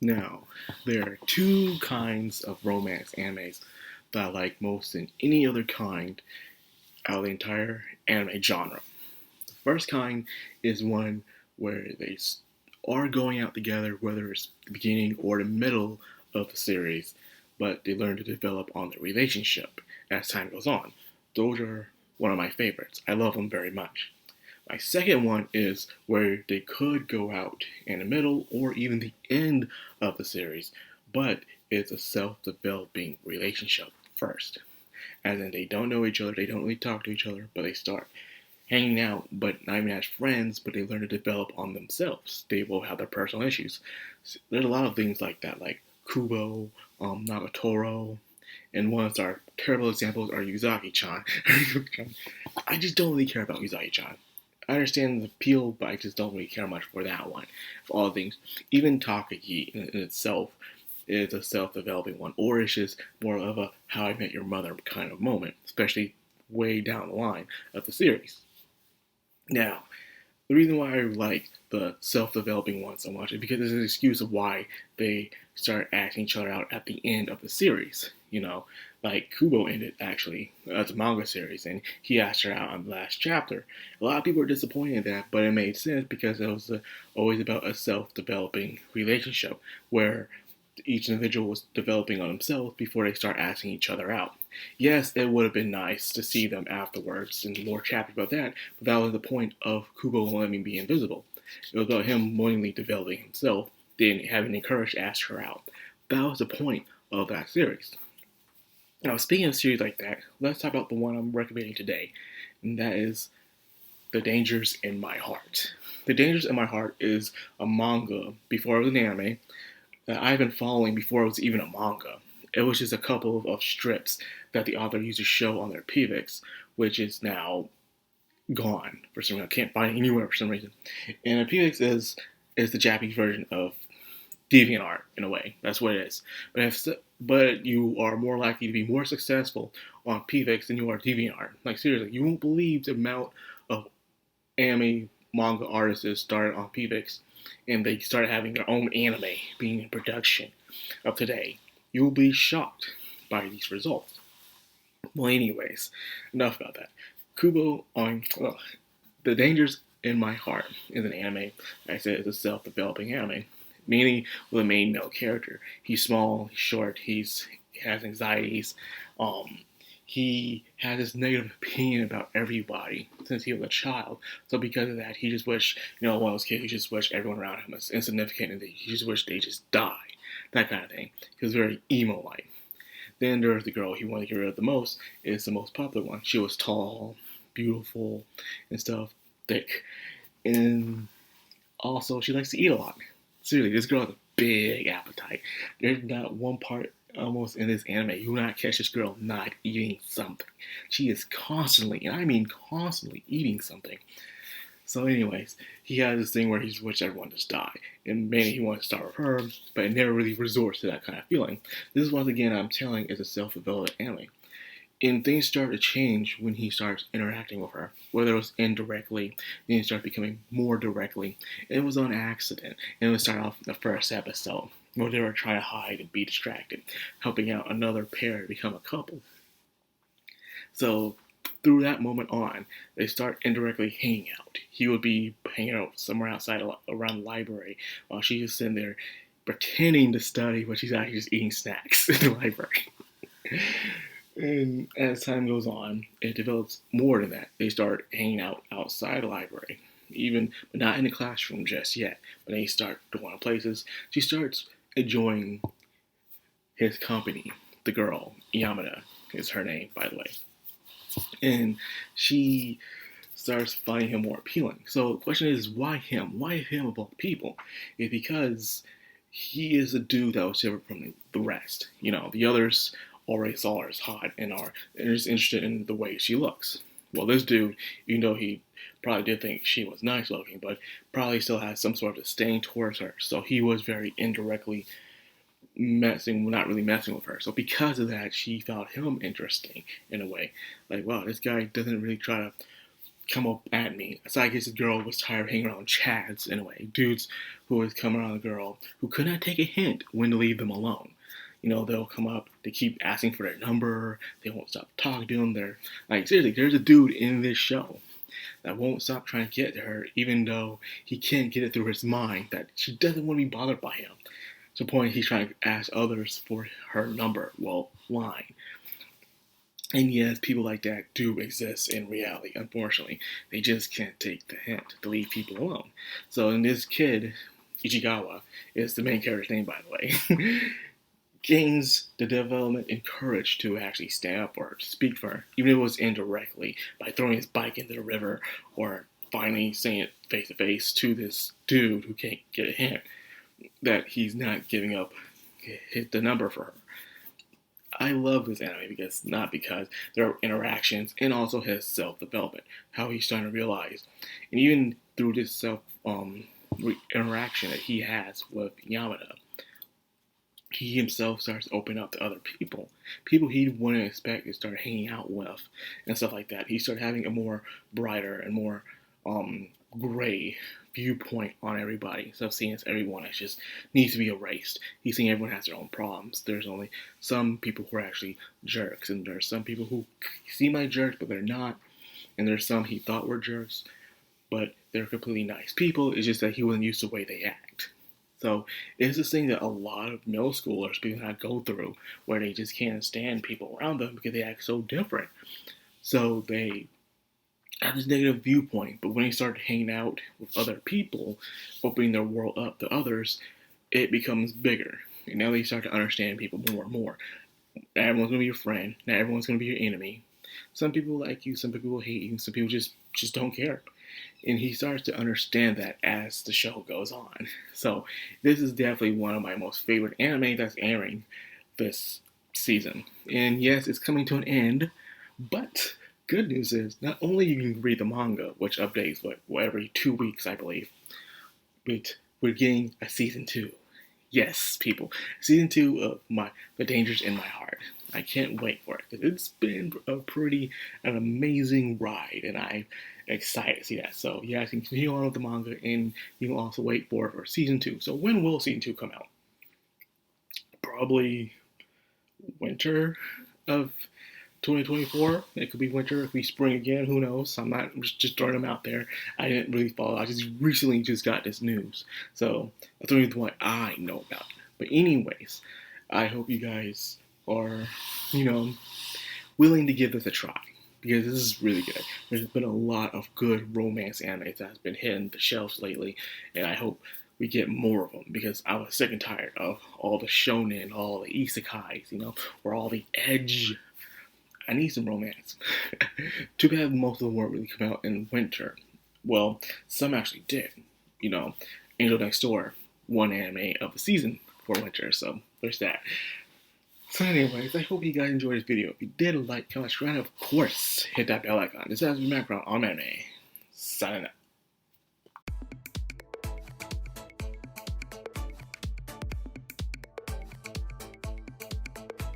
Now, there are two kinds of romance animes that I like most than any other kind out of the entire anime genre. The first kind is one where they are going out together, whether it's the beginning or the middle of the series, but they learn to develop on their relationship as time goes on. Those are one of my favorites. I love them very much. My second one is where they could go out in the middle or even the end of the series, but it's a self developing relationship first. As in, they don't know each other, they don't really talk to each other, but they start hanging out, but not even as friends, but they learn to develop on themselves. They will have their personal issues. So there's a lot of things like that, like Kubo, Nagatoro, and ones that are terrible examples are Yuzaki-chan. I just don't really care about Yuzaki-chan. I understand the appeal, but I just don't really care much for that one. For all things, even Takagi in itself is a self-developing one, or it's just more of a How I Met Your Mother kind of moment, especially way down the line of the series. Now, the reason why I like the self-developing one so much is because it's an excuse of why they start asking each other out at the end of the series. Like Kubo ended actually as a manga series, and he asked her out on the last chapter. A lot of people were disappointed in that, but it made sense because it was always about a self-developing relationship where each individual was developing on themselves before they start asking each other out. Yes, it would have been nice to see them afterwards and more chapters about that, but that was the point of Kubo letting be invisible. It was about him willingly developing himself, then having the courage to ask her out. That was the point of that series. Now, speaking of series like that, let's talk about the one I'm recommending today, and that is The Dangers in My Heart. The Dangers in My Heart is a manga before it was an anime that I've been following before it was even a manga. It was just a couple of strips that the author used to show on their PVIX, which is now gone for some reason. I can't find it anywhere for some reason. And a PVIX is the Japanese version of DeviantArt in a way. That's what it is. But you are more likely to be more successful on PVIX than you are DeviantArt. Like seriously, you won't believe the amount of anime manga artists started on PVIX and they started having their own anime being in production of today. You'll be shocked by these results. Well, anyways, enough about that. Kubo on The Dangers in My Heart is an anime. Like I said, it's a self-developing anime, mainly with a main male character. He's small, he's short, he has anxieties. Um, he has this negative opinion about everybody since he was a child. So because of that, he just wished, one of those kids, he just wished everyone around him was insignificant and he just wished they just die. That kind of thing. He was very emo-like. Then there's the girl he wanted to get rid of the most, is the most popular one. She was tall, beautiful, and stuff, thick. And also, she likes to eat a lot. Seriously, this girl has a big appetite. There's not one part almost in this anime you will not catch this girl not eating something. She is constantly, and I mean constantly, eating something. So, anyways, he has this thing where he just wishes everyone just die. And mainly he wants to start with her, but it never really resorts to that kind of feeling. This is once again I'm telling is a self-developed anime. And things start to change when he starts interacting with her, whether it was indirectly, then it started becoming more directly. It was on accident, and it would start off in the first episode, where they were trying to hide and be distracted, helping out another pair to become a couple. So through that moment on, they start indirectly hanging out. He would be hanging out somewhere outside around the library while she's just sitting there pretending to study, but she's actually just eating snacks in the library. And as time goes on, it develops more than that. They start hanging out outside the library, even but not in the classroom just yet. But they start going places. She starts enjoying his company. The girl, Yamada, is her name, by the way, and she starts finding him more appealing. So the question is, why him? Why him of all people? It's because he is a dude that was different from the rest. The others already saw her as hot and are just interested in the way she looks. Well, this dude, even though he probably did think she was nice looking, but probably still has some sort of disdain towards her. So he was very indirectly not really messing with her. So because of that, she found him interesting in a way. Like, wow, this guy doesn't really try to come up at me. So I guess the girl was tired of hanging around chads in a way. Dudes who always come around the girl who could not take a hint when to leave them alone. You know, they'll come up, they keep asking for their number, they won't stop talking to them. They're like, seriously, there's a dude in this show that won't stop trying to get to her, even though he can't get it through his mind that she doesn't want to be bothered by him. To the point he's trying to ask others for her number, well, line. And yes, people like that do exist in reality, unfortunately. They just can't take the hint to leave people alone. So in this kid, Ichigawa is the main character's name, by the way, gains the development and courage to actually stand up or speak for her, even if it was indirectly, by throwing his bike into the river or finally saying it face to face to this dude who can't get a hint that he's not giving up hit the number for her. I love this anime because there are interactions and also his self-development, how he's starting to realize, and even through this interaction that he has with Yamada, he himself starts to open up to other people he wouldn't expect to start hanging out with and stuff like that. He started having a more brighter and more gray viewpoint on everybody instead of seeing as everyone that just needs to be erased. He's seeing everyone has their own problems. There's only some people who are actually jerks, and there's some people who seem like jerks but they're not, and there's some he thought were jerks but they're completely nice people. It's just that he wasn't used to the way they act. So it's this thing that a lot of middle schoolers people not go through, where they just can't stand people around them because they act so different. So they have this negative viewpoint, but when they start hanging out with other people, opening their world up to others, it becomes bigger. And now they start to understand people more and more. Not everyone's going to be your friend. Not everyone's going to be your enemy. Some people like you, some people will hate you, some people just don't care. And he starts to understand that as the show goes on. So this is definitely one of my most favorite anime that's airing this season. And yes, it's coming to an end, but good news is not only you can read the manga, which updates every 2 weeks, I believe, but we're getting a season 2. Yes, people, season 2 of The Dangers in My Heart. I can't wait for it because it's been an amazing ride, and I'm excited to see that. So yeah, I can continue on with the manga, and you can also wait for season 2. So when will season 2 come out? Probably winter of 2024. It could be winter, it could be spring again, who knows. I'm just throwing them out there. I didn't really follow. I just recently got this news, so that's the reason why I know about it. But anyways, I hope you guys are, willing to give this a try, because this is really good. There's been a lot of good romance anime that's been hitting the shelves lately, and I hope we get more of them, because I was sick and tired of all the shonen, all the isekais, or all the edge. I need some romance. Too bad most of them weren't really come out in winter. Well, some actually did. Angel Next Door, one anime of the season for winter, so there's that. So anyways, I hope you guys enjoyed this video. If you did, like, comment, subscribe, and of course, hit that bell icon. This has been Madcrownxox on anime. Signing out.